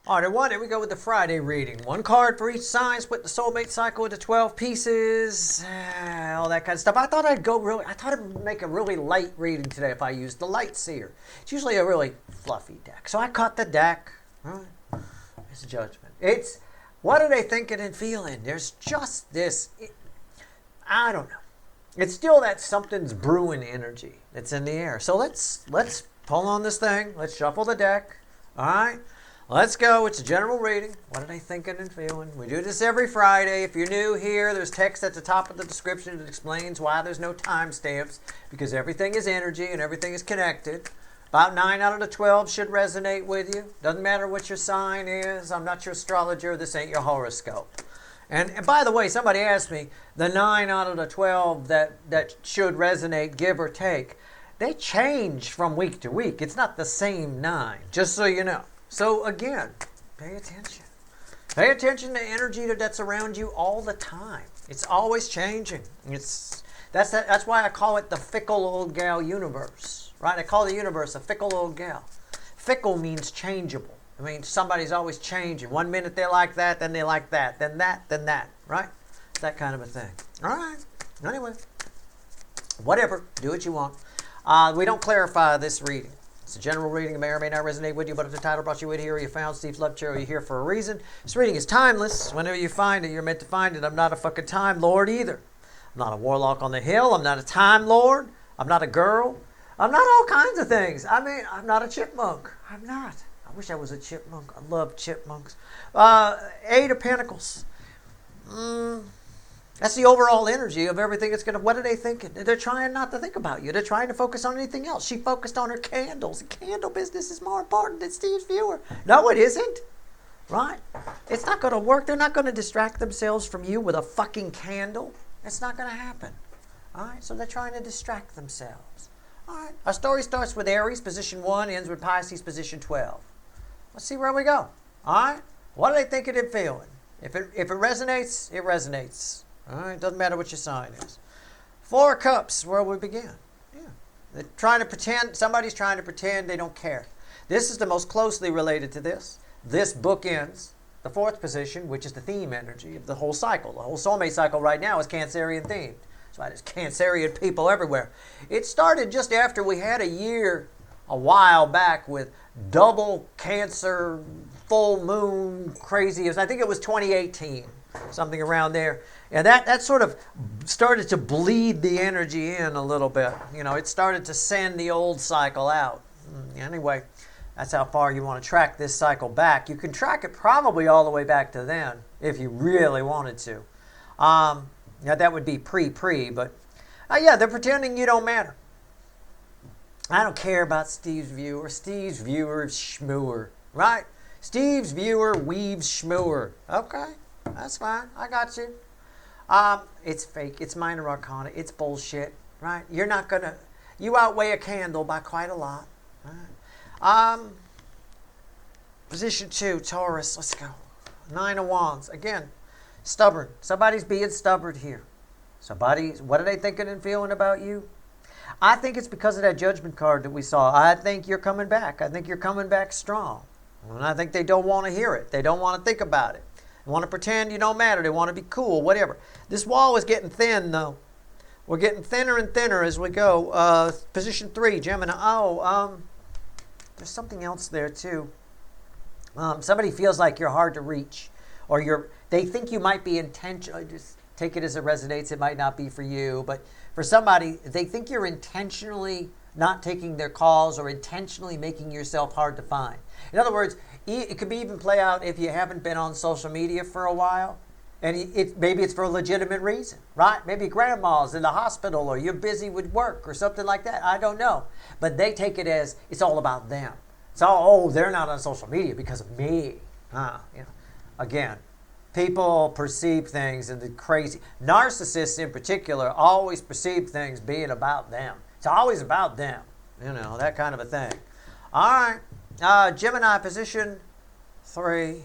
All right, here we go with the Friday reading. One card for each sign, split the soulmate cycle into 12 pieces, all that kind of stuff. I thought I'd make a really light reading today if I used the Light Seer. It's usually a really fluffy deck. So I caught the deck. All right. It's judgment. It's, what are they thinking and feeling? There's just this, I don't know. It's still that something's brewing energy that's in the air. So let's pull on this thing. Let's shuffle the deck. All right. Let's go. It's a general reading. What are they thinking and feeling? We do this every Friday. If you're new here, there's text at the top of the description that explains why there's no timestamps, because everything is energy and everything is connected. About 9 out of the 12 should resonate with you. Doesn't matter what your sign is. I'm not your astrologer. This ain't your horoscope. And by the way, somebody asked me, the 9 out of the 12 that should resonate, give or take, they change from week to week. It's not the same 9, just so you know. So again, pay attention. Pay attention to energy that's around you all the time. It's always changing. That's why I call it the fickle old gal universe, right? I call the universe a fickle old gal. Fickle means changeable. I mean, somebody's always changing. 1 minute they like that, then they like that, then that, right? That kind of a thing. All right. Anyway, whatever. Do what you want. We don't clarify this reading. It's a general reading. It may or may not resonate with you, but if the title brought you in here, or you found Steve's Love Chair, or you're here for a reason. This reading is timeless. Whenever you find it, you're meant to find it. I'm not a fucking time lord either. I'm not a warlock on the hill. I'm not a time lord. I'm not a girl. I'm not all kinds of things. I mean, I'm not a chipmunk. I'm not. I wish I was a chipmunk. I love chipmunks. 8 of Pentacles. That's the overall energy of everything. What are they thinking? They're trying not to think about you. They're trying to focus on anything else. She focused on her candles. The candle business is more important than Steve's viewer. No, it isn't. Right? It's not going to work. They're not going to distract themselves from you with a fucking candle. It's not going to happen. All right? So they're trying to distract themselves. All right? Our story starts with Aries, position 1, ends with Pisces, position 12. Let's see where we go. All right? What are they thinking and feeling? If it resonates, it resonates. All right, doesn't matter what your sign is. 4 of Cups, where we begin. Yeah, they're trying to pretend. Somebody's trying to pretend they don't care. This is the most closely related to this. This book ends the 4th position, which is the theme energy of the whole cycle. The whole soulmate cycle right now is Cancerian themed. That's why there's Cancerian people everywhere. It started just after we had a while back, with double Cancer, full moon, crazy. I think it was 2018, something around there. And that sort of started to bleed the energy in a little bit. You know, it started to send the old cycle out. Anyway, that's how far you want to track this cycle back. You can track it probably all the way back to then, if you really wanted to. Now, that would be pre, but yeah, they're pretending you don't matter. I don't care about Steve's viewer. Steve's viewer is schmooer, right? Steve's viewer weaves schmooer. Okay, that's fine. I got you. It's fake. It's minor arcana. It's bullshit, right? You outweigh a candle by quite a lot. Right? Position 2, Taurus. Let's go. 9 of Wands. Again, stubborn. Somebody's being stubborn here. What are they thinking and feeling about you? I think it's because of that Judgment card that we saw. I think you're coming back. I think you're coming back strong. And I think they don't want to hear it. They don't want to think about it. They want to pretend you don't matter. They want to be cool, whatever. This wall is getting thin, though. We're getting thinner and thinner as we go. Position 3, Gemini. There's something else there, too. Somebody feels like you're hard to reach. Or they think you might be intentional. Just take it as it resonates. It might not be for you. But for somebody, they think you're intentionally not taking their calls or intentionally making yourself hard to find. In other words, it could be even play out if you haven't been on social media for a while, and maybe it's for a legitimate reason, right? Maybe grandma's in the hospital, or you're busy with work, or something like that. I don't know, but they take it as it's all about them. They're not on social media because of me. Again, people perceive things in the crazy. Narcissists in particular always perceive things being about them. It's always about them, that kind of a thing. All right. Gemini, position 3.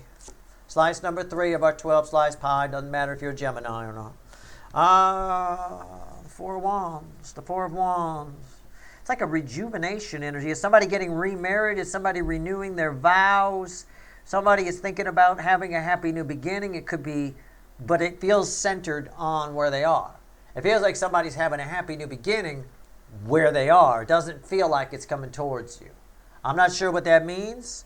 Slice number 3 of our 12 slice pie. Doesn't matter if you're a Gemini or not. 4 of Wands. The 4 of Wands. It's like a rejuvenation energy. Is somebody getting remarried? Is somebody renewing their vows? Somebody is thinking about having a happy new beginning. It could be, but it feels centered on where they are. It feels like somebody's having a happy new beginning where they are. It doesn't feel like it's coming towards you. I'm not sure what that means.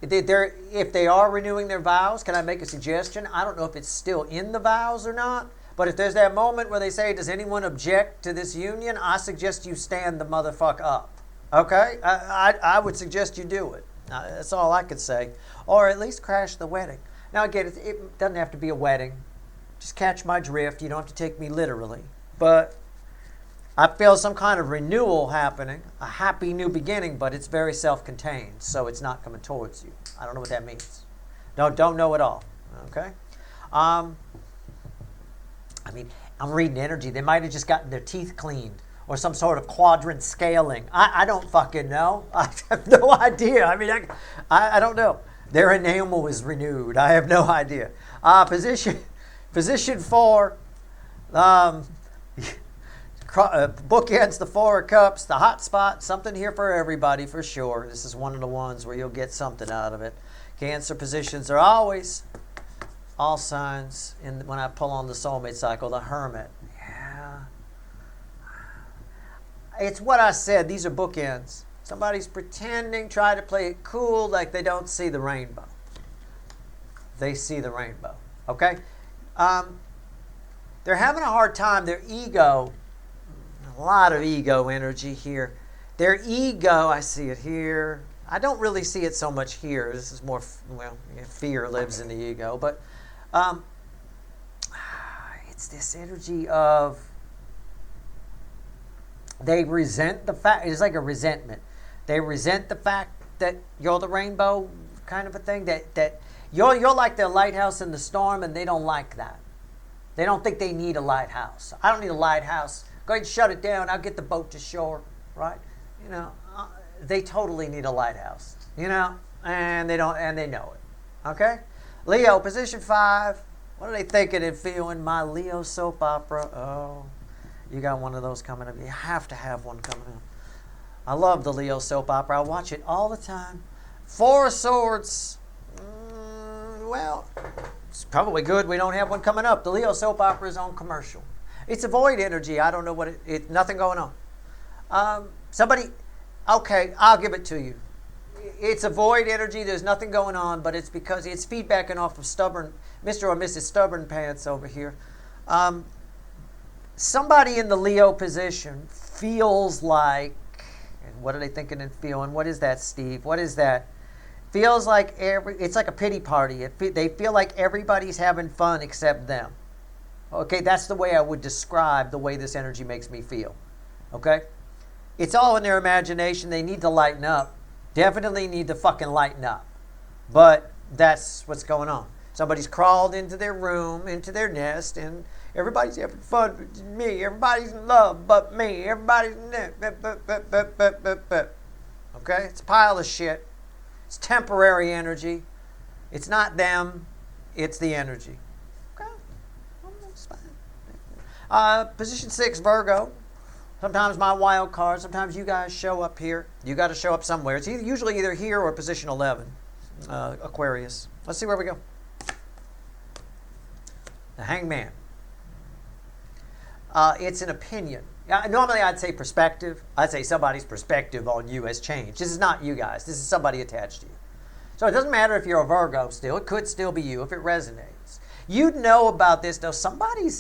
If they are renewing their vows, can I make a suggestion? I don't know if it's still in the vows or not, but if there's that moment where they say, does anyone object to this union? I suggest you stand the motherfucker up. Okay? I would suggest you do it. That's all I could say. Or at least crash the wedding. Now again, it doesn't have to be a wedding. Just catch my drift. You don't have to take me literally. But I feel some kind of renewal happening, a happy new beginning, but it's very self-contained, so it's not coming towards you. I don't know what that means. Don't know at all. Okay? I mean, I'm reading energy. They might have just gotten their teeth cleaned or some sort of quadrant scaling. I don't fucking know. I have no idea. I mean, I don't know. Their enamel is renewed. I have no idea. Position 4. Bookends the 4 of Cups, the hot spot, something here for everybody for sure. This is one of the ones where you'll get something out of it. Cancer positions are always all signs when I pull on the soulmate cycle. The Hermit. Yeah. It's what I said. These are bookends. Somebody's pretending, try to play it cool like they don't see the rainbow. They see the rainbow. Okay? They're having a hard time. Their ego, a lot of ego energy here. Their ego, I see it here. I don't really see it so much here. This is more, well, fear lives in the ego. But it's this energy of they resent the fact. It's like a resentment. They resent the fact that you're the rainbow kind of a thing. That you're like the lighthouse in the storm, and they don't like that. They don't think they need a lighthouse. I don't need a lighthouse. Go ahead and shut it down. I'll get the boat to shore, right? You know, they totally need a lighthouse. You know, and they don't, and they know it. Okay, Leo, position 5. What are they thinking and feeling? My Leo soap opera. Oh, you got one of those coming up. You have to have one coming up. I love the Leo soap opera. I watch it all the time. 4 of Swords. Well, it's probably good we don't have one coming up. The Leo soap opera is on commercial. It's a void energy. I don't know what it nothing going on. Somebody, okay, I'll give it to you. It's a void energy. There's nothing going on, but it's because it's feedbacking off of stubborn Mr. or Mrs. Stubborn Pants over here. Somebody in the Leo position feels like, and what are they thinking and feeling? What is that, Steve? What is that? Feels like it's like a pity party. They feel like everybody's having fun except them. Okay, that's the way I would describe the way this energy makes me feel. Okay? It's all in their imagination. They need to lighten up. Definitely need to fucking lighten up. But that's what's going on. Somebody's crawled into their room, into their nest, and everybody's having fun with me. Everybody's in love but me. Everybody's in it. Okay? It's a pile of shit. It's temporary energy. It's not them. It's the energy. Okay? It's fine. Position 6, Virgo. Sometimes my wild card. Sometimes you guys show up here. You got to show up somewhere. It's usually either here or position 11. Aquarius. Let's see where we go. The Hangman. It's an opinion. Normally I'd say perspective. I'd say somebody's perspective on you has changed. This is not you guys. This is somebody attached to you. So it doesn't matter if you're a Virgo still. It could still be you if it resonates. You'd know about this though. Somebody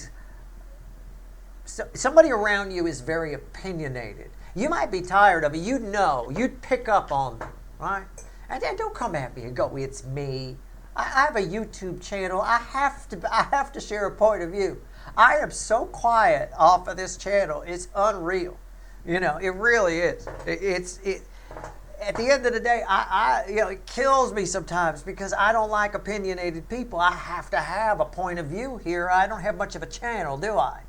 around you is very opinionated. You might be tired of it. You'd know. You'd pick up on them, right? And then don't come at me and go, it's me. I have a YouTube channel. I have to share a point of view. I am so quiet off of this channel. It's unreal. You know, it really is. At the end of the day, it kills me sometimes because I don't like opinionated people. I have to have a point of view here. I don't have much of a channel, do I?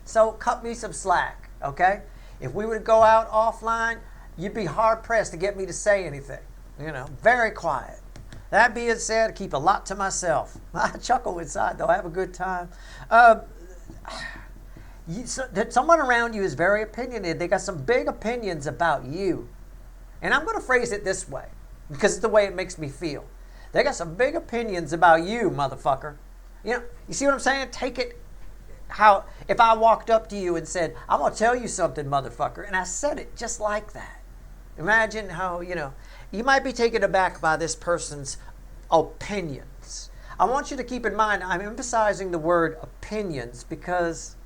So cut me some slack, okay? If we were to go out offline, you'd be hard-pressed to get me to say anything. You know, very quiet. That being said, I keep a lot to myself. I chuckle inside, though. I have a good time. Someone around you is very opinionated. They got some big opinions about you. And I'm going to phrase it this way, because it's the way it makes me feel. They got some big opinions about you, motherfucker. You see what I'm saying? Take it how, if I walked up to you and said, I'm going to tell you something, motherfucker, and I said it just like that. Imagine how, you might be taken aback by this person's opinions. I want you to keep in mind, I'm emphasizing the word opinions because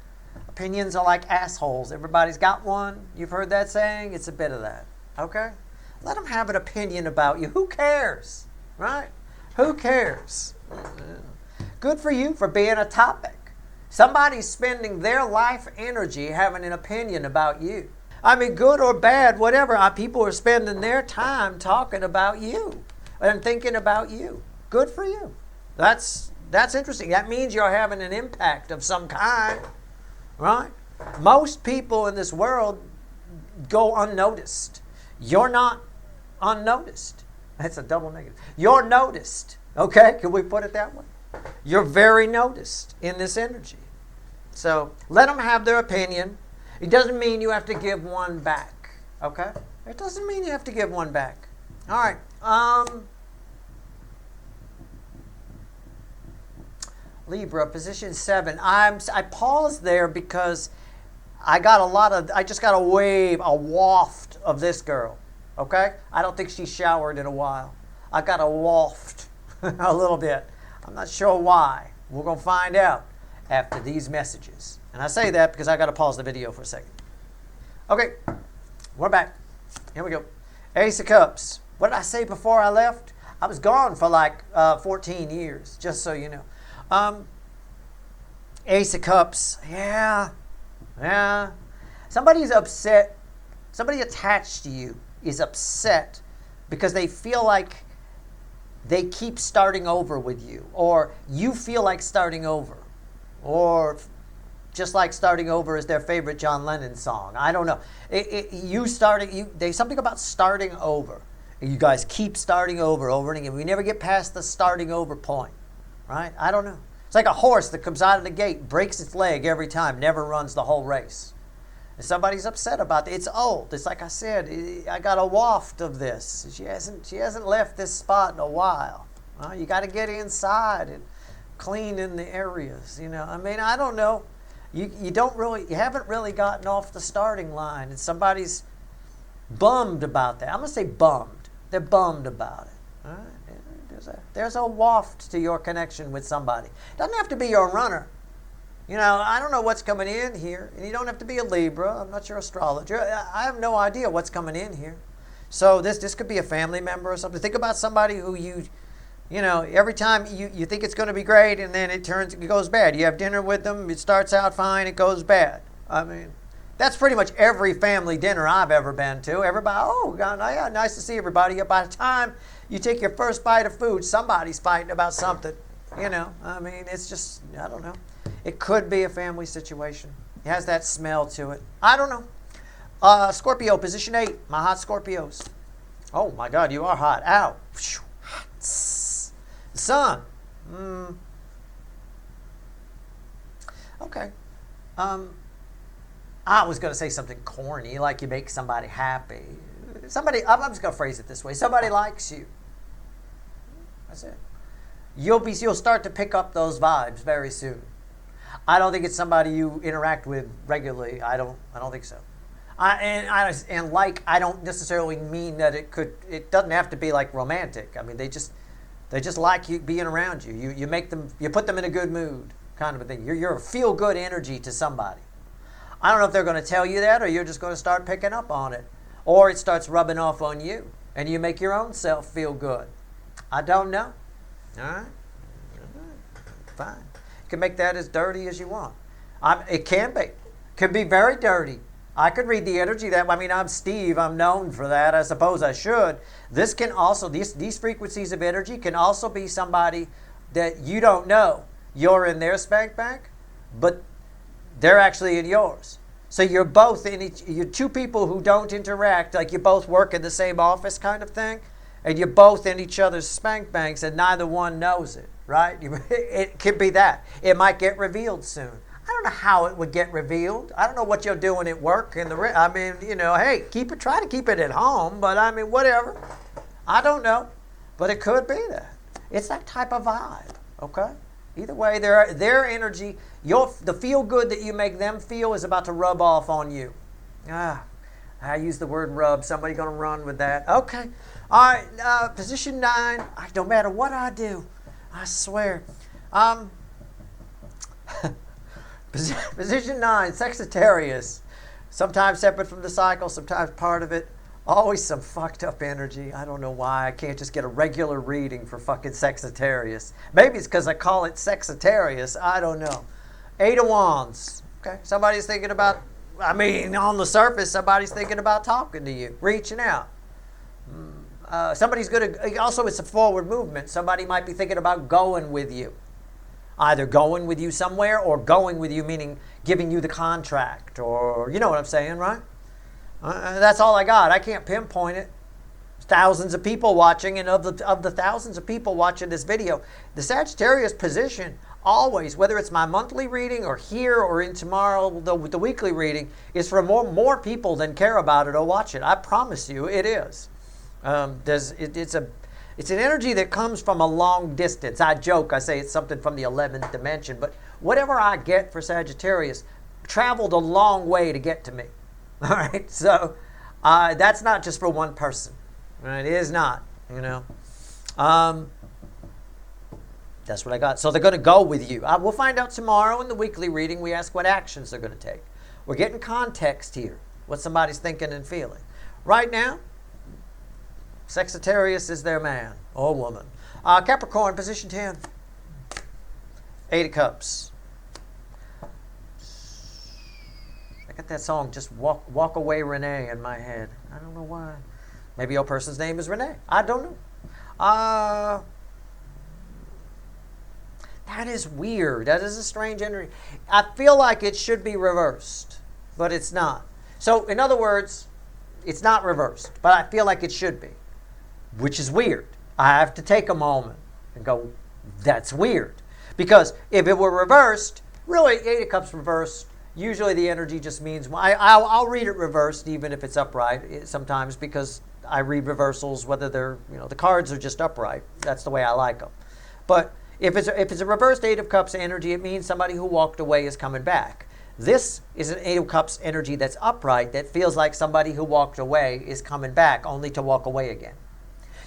opinions are like assholes. Everybody's got one. You've heard that saying? It's a bit of that. Okay? Let them have an opinion about you. Who cares? Right? Who cares? Good for you for being a topic. Somebody's spending their life energy having an opinion about you. I mean, good or bad, whatever. People are spending their time talking about you and thinking about you. Good for you. That's interesting. That means you're having an impact of some kind, right? Most people in this world go unnoticed. You're not unnoticed. That's a double negative. You're noticed. Okay? Can we put it that way? You're very noticed in this energy. So let them have their opinion. It doesn't mean you have to give one back. Okay? It doesn't mean you have to give one back. All right. Libra, position 7. I paused there because I just got a waft of this girl. Okay? I don't think she showered in a while. I got a waft a little bit. I'm not sure why. We're going to find out after these messages. And I say that because I got to pause the video for a second. Okay, we're back. Here we go. Ace of Cups. What did I say before I left? I was gone for like 14 years, just so you know. Ace of Cups. Yeah. Somebody's upset. Somebody attached to you is upset because they feel like they keep starting over with you, or you feel like starting over, or just like starting over is their favorite John Lennon song. I don't know. There's something about starting over. You guys keep starting over and again. We never get past the starting over point, right? I don't know. It's like a horse that comes out of the gate, breaks its leg every time, never runs the whole race. And somebody's upset about that. It's old. It's like I said, I got a waft of this. She hasn't left this spot in a while. You got to get inside and clean in the areas. I mean, I don't know. You haven't really gotten off the starting line, and somebody's bummed about that. I'm gonna say bummed. They're bummed about it. All right? There's a waft to your connection with somebody. It doesn't have to be your runner. I don't know what's coming in here. And you don't have to be a Libra. I'm not your astrologer. I have no idea what's coming in here. So this could be a family member or something. Think about somebody who every time you think it's going to be great and then it goes bad. You have dinner with them. It starts out fine. It goes bad. I mean, that's pretty much every family dinner I've ever been to. Everybody, oh, God, yeah, nice to see everybody. By the time you take your first bite of food, somebody's fighting about something. I mean, it's just, I don't know. It could be a family situation. It has that smell to it. I don't know. Scorpio, position 8. My hot Scorpios. Oh, my God, you are hot. Ow. Sun. Okay. I was going to say something corny, like you make somebody happy. I'm just going to phrase it this way. Somebody likes you. That's it. You'll start to pick up those vibes very soon. I don't think it's somebody you interact with regularly. I don't think so. I don't necessarily mean that it doesn't have to be like romantic. I mean, they just like you being around you. You put them in a good mood, kind of a thing. You're a feel good energy to somebody. I don't know if they're going to tell you that, or you're just going to start picking up on it, or it starts rubbing off on you, and you make your own self feel good. I don't know. All right, fine. You can make that as dirty as you want. It can be very dirty. I could read the energy I'm Steve. I'm known for that. I suppose I should. This can also, these frequencies of energy can also be somebody that you don't know. You're in their spank bank, but they're actually in yours. So you're both you're two people who don't interact, like you both work in the same office kind of thing, and you're both in each other's spank banks and neither one knows it, right? It could be that. It might get revealed soon. I don't know how it would get revealed. I don't know what you're doing at work. Hey, try to keep it at home, but whatever. I don't know, but it could be that. It's that type of vibe, okay? Either way, their energy, the feel good that you make them feel is about to rub off on you. I use the word rub. Somebody going to run with that. Okay. All right. Position 9. No matter what I do, I swear. Position 9, Sagittarius. Sometimes separate from the cycle, sometimes part of it. Always some fucked up energy. I don't know why. I can't just get a regular reading for fucking Sagittarius. Maybe it's because I call it Sexitarius. I don't know. 8 of Wands. Okay. Somebody's thinking about, on the surface, somebody's thinking about talking to you, reaching out. Somebody's going to, also it's a forward movement. Somebody might be thinking about going with you. Either going with you somewhere or going with you, meaning giving you the contract, or you know what I'm saying, right? That's all I got. I can't pinpoint it. Thousands of people watching, and of the thousands of people watching this video, the Sagittarius position always, whether it's my monthly reading or here or in tomorrow, the weekly reading, is for more people than care about it or watch it. I promise you, it is. It's an energy that comes from a long distance. I joke, I say it's something from the 11th dimension, but whatever I get for Sagittarius traveled a long way to get to me. All right, so that's not just for one person. Right? It is not, That's what I got. So they're going to go with you. We'll find out tomorrow in the weekly reading. We ask what actions they're going to take. We're getting context here, what somebody's thinking and feeling. Right now, Sagittarius is their man or woman. Capricorn, position 10. 8 of Cups. I got that song, Just Walk Away Renee, in my head. I don't know why. Maybe your person's name is Renee. I don't know. That is weird. That is a strange energy. I feel like it should be reversed, but it's not. So, in other words, it's not reversed, but I feel like it should be, which is weird. I have to take a moment and go, that's weird. Because if it were reversed, really, 8 of Cups reversed, usually the energy just means, I'll read it reversed even if it's upright sometimes, because I read reversals whether they're, the cards are just upright. That's the way I like them. But if it's a reversed 8 of Cups energy, it means somebody who walked away is coming back. This is an 8 of Cups energy that's upright, that feels like somebody who walked away is coming back, only to walk away again.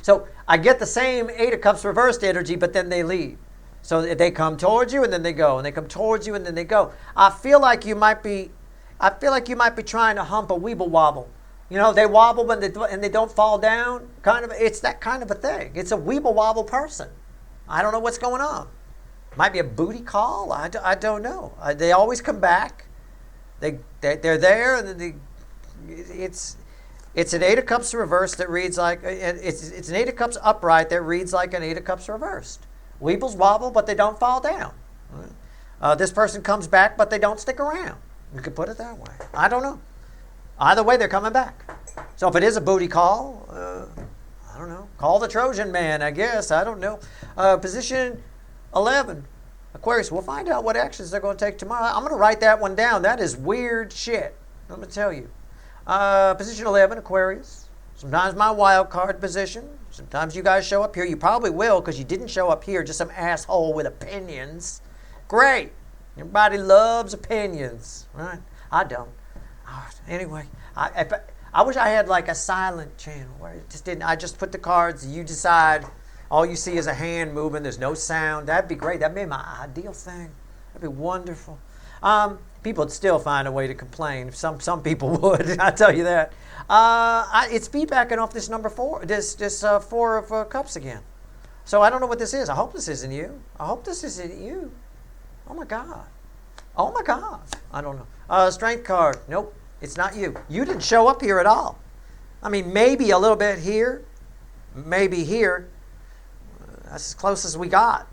So I get the same 8 of Cups reversed energy, but then they leave. So they come towards you and then they go, and they come towards you and then they go. I feel like you might be trying to hump a weeble wobble. They wobble and they don't fall down. It's that kind of a thing. It's a weeble wobble person. I don't know what's going on. Might be a booty call. I don't know. They always come back. They're there, and then it's an 8 of Cups reversed that reads like it's an 8 of Cups upright that reads like an 8 of Cups reversed. Weebles wobble, but they don't fall down. This person comes back, but they don't stick around. You could put it that way. I don't know. Either way, they're coming back. So if it is a booty call, I don't know. Call the Trojan man, I guess. I don't know. Position 11, Aquarius. We'll find out what actions they're going to take tomorrow. I'm going to write that one down. That is weird shit. I'm going to tell you. Position 11, Aquarius. Sometimes my wild card position. Sometimes you guys show up here. You probably will, because you didn't show up here. Just some asshole with opinions. Great. Everybody loves opinions, right? I don't. Anyway, I wish I had like a silent channel where it just didn't. I just put the cards. You decide. All you see is a hand moving. There's no sound. That'd be great. That'd be my ideal thing. That'd be wonderful. People would still find a way to complain. Some people would. I tell you that. It's feedbacking off this number 4. This 4 of Cups again. So I don't know what this is. I hope this isn't you. I hope this isn't you. Oh my God. Oh my God. I don't know. Strength card. Nope. It's not you. You didn't show up here at all. I mean, maybe a little bit here. Maybe here. That's as close as we got.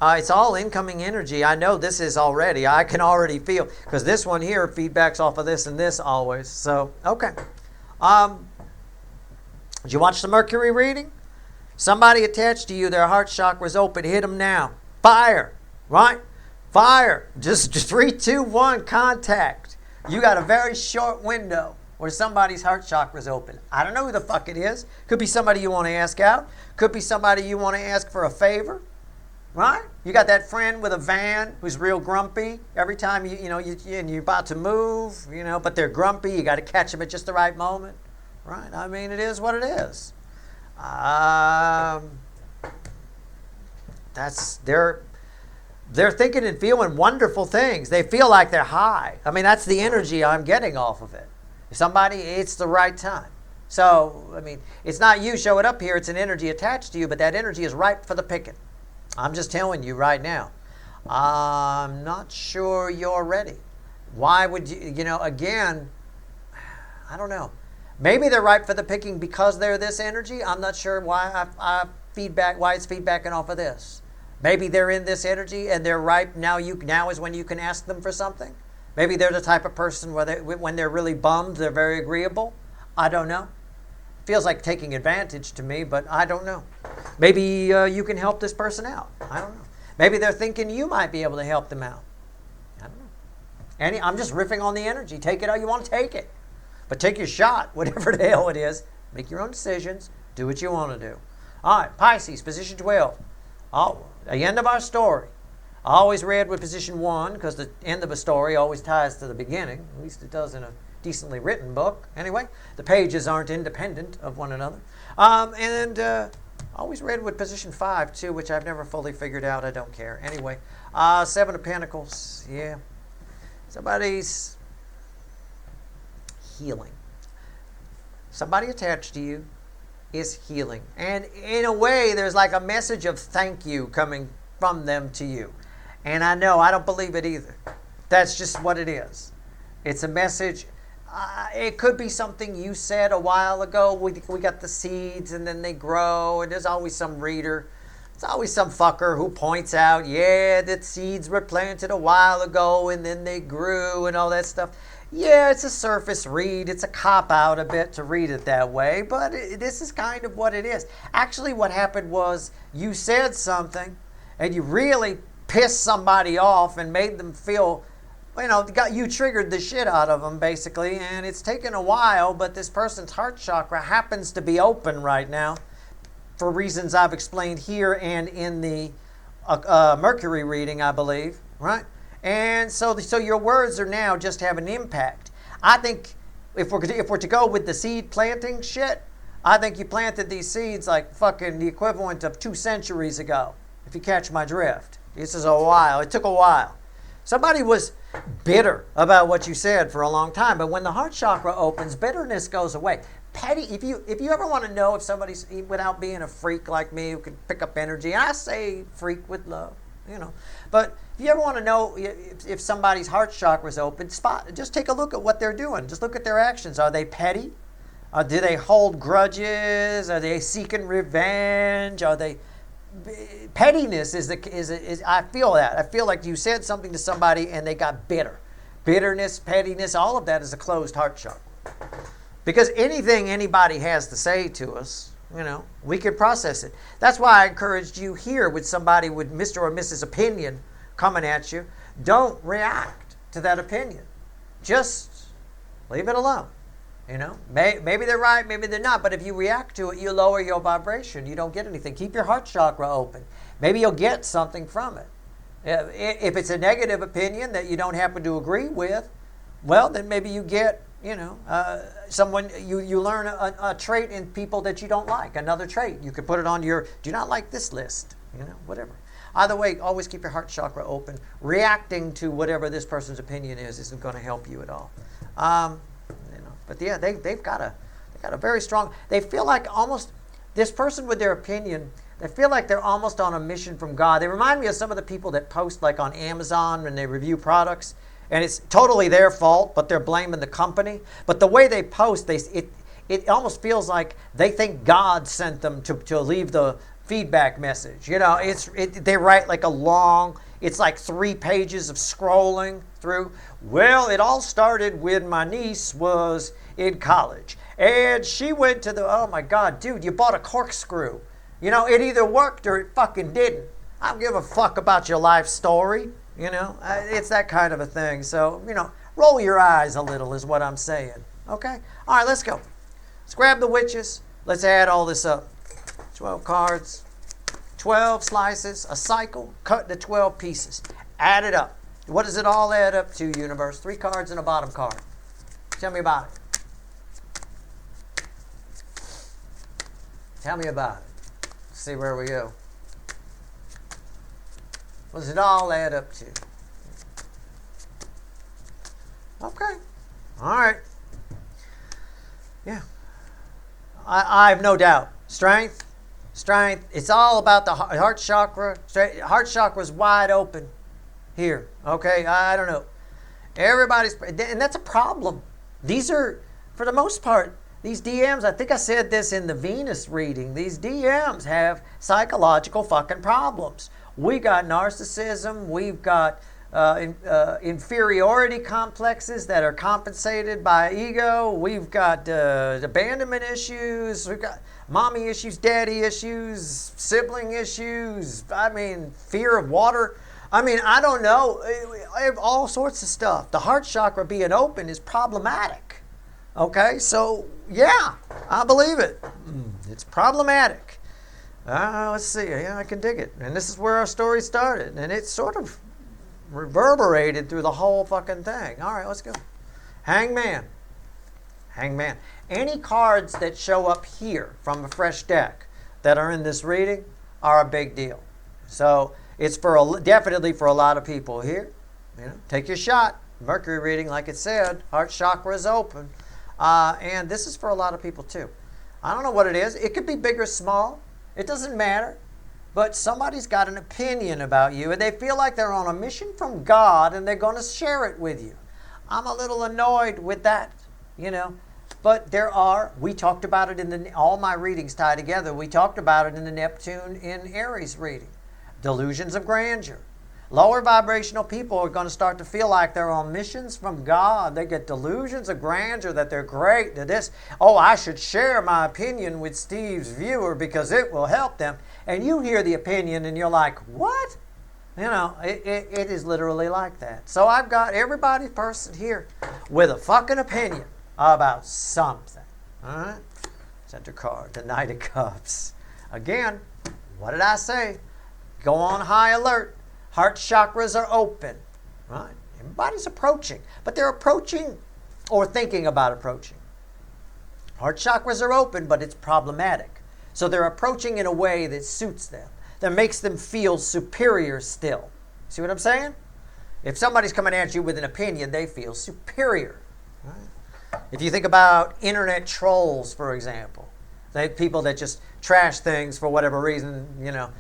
It's all incoming energy. I know this is already. I can already feel. Because this one here feedbacks off of this and this always. So, okay. Did you watch the Mercury reading? Somebody attached to you, their heart chakra's open. Hit them now. Fire. Right? Fire. Just 3, 2, 1, contact. You got a very short window. where somebody's heart chakra's open. I don't know who the fuck it is. Could be somebody you want to ask out. Could be somebody you want to ask for a favor. Right? You got that friend with a van who's real grumpy every time you're about to move, but they're grumpy. You got to catch them at just the right moment. Right? I mean, it is what it is. They're thinking and feeling wonderful things. They feel like they're high. I mean, that's the energy I'm getting off of it. Somebody, it's the right time. So, I mean, it's not you showing up here. It's an energy attached to you, but that energy is ripe for the picking. I'm just telling you right now. I'm not sure you're ready. Why would you, again, I don't know. Maybe they're ripe for the picking because they're this energy. I'm not sure why why it's feedbacking off of this. Maybe they're in this energy and they're ripe. Now is when you can ask them for something. Maybe they're the type of person where when they're really bummed, they're very agreeable. I don't know. Feels like taking advantage to me, but I don't know. Maybe you can help this person out. I don't know. Maybe they're thinking you might be able to help them out. I don't know. I'm just riffing on the energy. Take it how you want to take it. But take your shot, whatever the hell it is. Make your own decisions. Do what you want to do. All right, Pisces, position 12. The end of our story. I always read with position 1 because the end of a story always ties to the beginning. At least it does in a decently written book. Anyway, the pages aren't independent of one another. I always read with position 5 too, which I've never fully figured out. I don't care. Anyway, 7 of Pentacles. Yeah. Somebody's healing. Somebody attached to you is healing. And in a way, there's like a message of thank you coming from them to you. And I don't believe it either. That's just what it is. It's a message. It could be something you said a while ago. We got the seeds and then they grow. And there's always some reader. There's always some fucker who points out, yeah, that seeds were planted a while ago and then they grew and all that stuff. Yeah, it's a surface read. It's a cop-out a bit to read it that way. But this is kind of what it is. Actually, what happened was you said something and you really pissed somebody off and made them feel, you triggered the shit out of them, basically. And it's taken a while, but this person's heart chakra happens to be open right now for reasons I've explained here and in the Mercury reading, I believe, right? And so your words are now just have an impact. I think if we're to go with the seed planting shit, I think you planted these seeds like fucking the equivalent of 2 centuries ago, if you catch my drift. This is a while. It took a while. Somebody was bitter about what you said for a long time, but when the heart chakra opens, bitterness goes away. Petty. If you ever want to know if somebody's, without being a freak like me who can pick up energy, and I say freak with love, but if you ever want to know if somebody's heart chakra is open, just take a look at what they're doing. Just look at their actions. Are they petty? Do they hold grudges? Are they seeking revenge? Are they pettiness is I feel that. I feel like you said something to somebody and they got bitter. Bitterness, pettiness, all of that is a closed heart chakra. Because anything anybody has to say to us, we can process it. That's why I encouraged you here with somebody with Mr. or Mrs. opinion coming at you. Don't react to that opinion. Just leave it alone. Maybe they're right, maybe they're not. But if you react to it, you lower your vibration. You don't get anything. Keep your heart chakra open. Maybe you'll get something from it. If it's a negative opinion that you don't happen to agree with, well, then maybe you get, someone, you learn a trait in people that you don't like, another trait. You could put it on your do not like this list, whatever. Either way, always keep your heart chakra open. Reacting to whatever this person's opinion is isn't going to help you at all. But yeah, they've got a very strong, they feel like almost, this person with their opinion, they feel like they're almost on a mission from God. They remind me of some of the people that post like on Amazon when they review products, and it's totally their fault, but they're blaming the company. But the way they post, it almost feels like they think God sent them to leave the feedback message. They write like a long, it's like 3 pages of scrolling through. Well, it all started when my niece was in college. And she went to oh my God, dude, you bought a corkscrew. It either worked or it fucking didn't. I don't give a fuck about your life story. It's that kind of a thing. So, roll your eyes a little is what I'm saying. Okay? All right, let's go. Let's grab the witches. Let's add all this up. 12 cards, 12 slices, a cycle, cut to 12 pieces. Add it up. What does it all add up to, universe? 3 cards and a bottom card. Tell me about it. Tell me about it. Let's see where we go. What does it all add up to? Okay. All right. Yeah. I have no doubt. Strength. It's all about the heart chakra. Heart chakra is wide open here. Okay. I don't know. Everybody's, and that's a problem. These are, for the most part, these DMs, I think I said this in the Venus reading, these DMs have psychological fucking problems. We got narcissism. We've got inferiority complexes that are compensated by ego. We've got abandonment issues. We've got mommy issues, daddy issues, sibling issues. I mean, fear of water. I mean, I don't know. I have all sorts of stuff. The heart chakra being open is problematic. Okay, so yeah, I believe it. It's problematic. Let's see. Yeah, I can dig it. And this is where our story started. And it sort of reverberated through the whole fucking thing. All right, let's go. Hangman. Hangman. Any cards that show up here from a fresh deck that are in this reading are a big deal. So it's definitely for a lot of people here. You know, take your shot. Mercury reading, like it said, heart chakra is open. And this is for a lot of people too. I don't know what it is. It could be big or small. It doesn't matter. But somebody's got an opinion about you and they feel like they're on a mission from God and they're going to share it with you. I'm a little annoyed with that, you know. But we talked about it all my readings tie together. We talked about it in the Neptune in Aries reading. Delusions of grandeur. Lower vibrational people are going to start to feel like they're on missions from God. They get delusions of grandeur that they're great. That this, I should share my opinion with Steve's viewer because it will help them. And you hear the opinion and you're like, what? You know, it is literally like that. So I've got everybody person here with a fucking opinion about something. All right? Center card, the Knight of Cups. Again, what did I say? Go on high alert. Heart chakras are open, right? Everybody's approaching, but they're approaching or thinking about approaching. Heart chakras are open, but it's problematic. So they're approaching in a way that suits them, that makes them feel superior still. See what I'm saying? If somebody's coming at you with an opinion, they feel superior. Right? If you think about internet trolls, for example, people that just trash things for whatever reason, you know,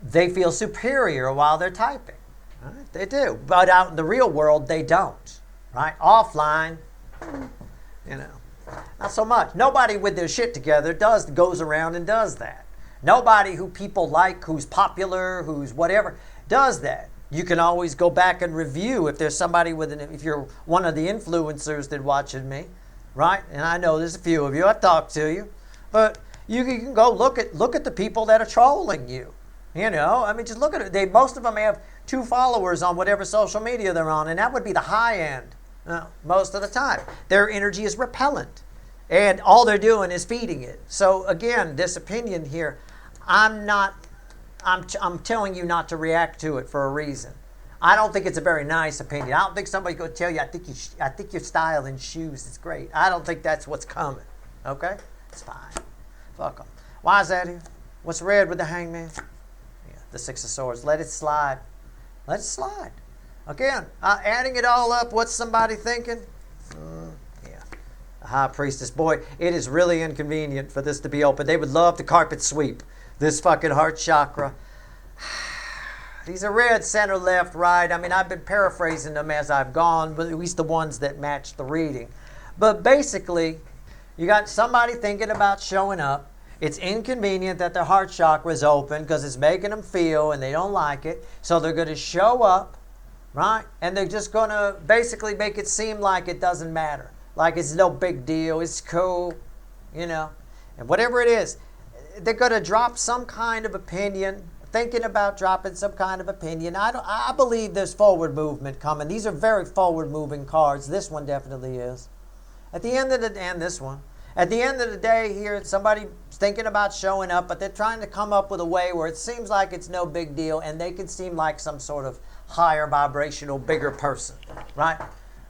they feel superior while they're typing. Right? They do. But out in the real world, they don't. Right? Offline, you know, not so much. Nobody with their shit together goes around and does that. Nobody who people like, who's popular, who's whatever, does that. You can always go back and review if there's somebody if you're one of the influencers that watches me, right? And I know there's a few of you. I've talked to you. But you can go look at the people that are trolling you. You know, I mean, just look at it. Most of them have 2 followers on whatever social media they're on, and that would be the high end most of the time. Their energy is repellent, and all they're doing is feeding it. So again, this opinion here, I'm telling you not to react to it for a reason. I don't think it's a very nice opinion. I don't think somebody's going to tell you, I think your style in shoes is great. I don't think that's what's coming. Okay? It's fine. Fuck them. Why is that here? What's red with the Hangman? The 6 of Swords. Let it slide. Let it slide. Again, adding it all up, what's somebody thinking? Yeah. The High Priestess. Boy, it is really inconvenient for this to be open. They would love to carpet sweep this fucking heart chakra. These are red, center, left, right. I mean, I've been paraphrasing them as I've gone, but at least the ones that match the reading. But basically, you got somebody thinking about showing up. It's inconvenient that their heart chakra is open because it's making them feel and they don't like it. So they're going to show up, right? And they're just going to basically make it seem like it doesn't matter. Like it's no big deal. It's cool, you know. And whatever it is, they're going to drop some kind of opinion, thinking about dropping some kind of opinion. I believe there's forward movement coming. These are very forward moving cards. This one definitely is. At the end of the and this one. At the end of the day here, somebody's thinking about showing up, but they're trying to come up with a way where it seems like it's no big deal and they can seem like some sort of higher vibrational, bigger person, right?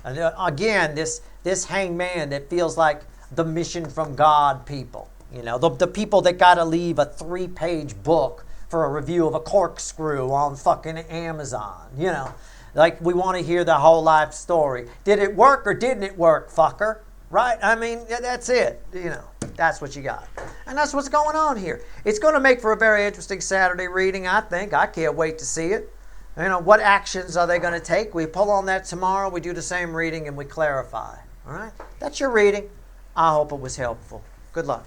And again, this hangman that feels like the mission from God people, you know, the people that got to leave a 3-page book for a review of a corkscrew on fucking Amazon, you know. Like, we want to hear the whole life story. Did it work or didn't it work, fucker? Right? I mean, that's it. You know, that's what you got. And that's what's going on here. It's going to make for a very interesting Saturday reading, I think. I can't wait to see it. You know, what actions are they going to take? We pull on that tomorrow. We do the same reading and we clarify. All right? That's your reading. I hope it was helpful. Good luck.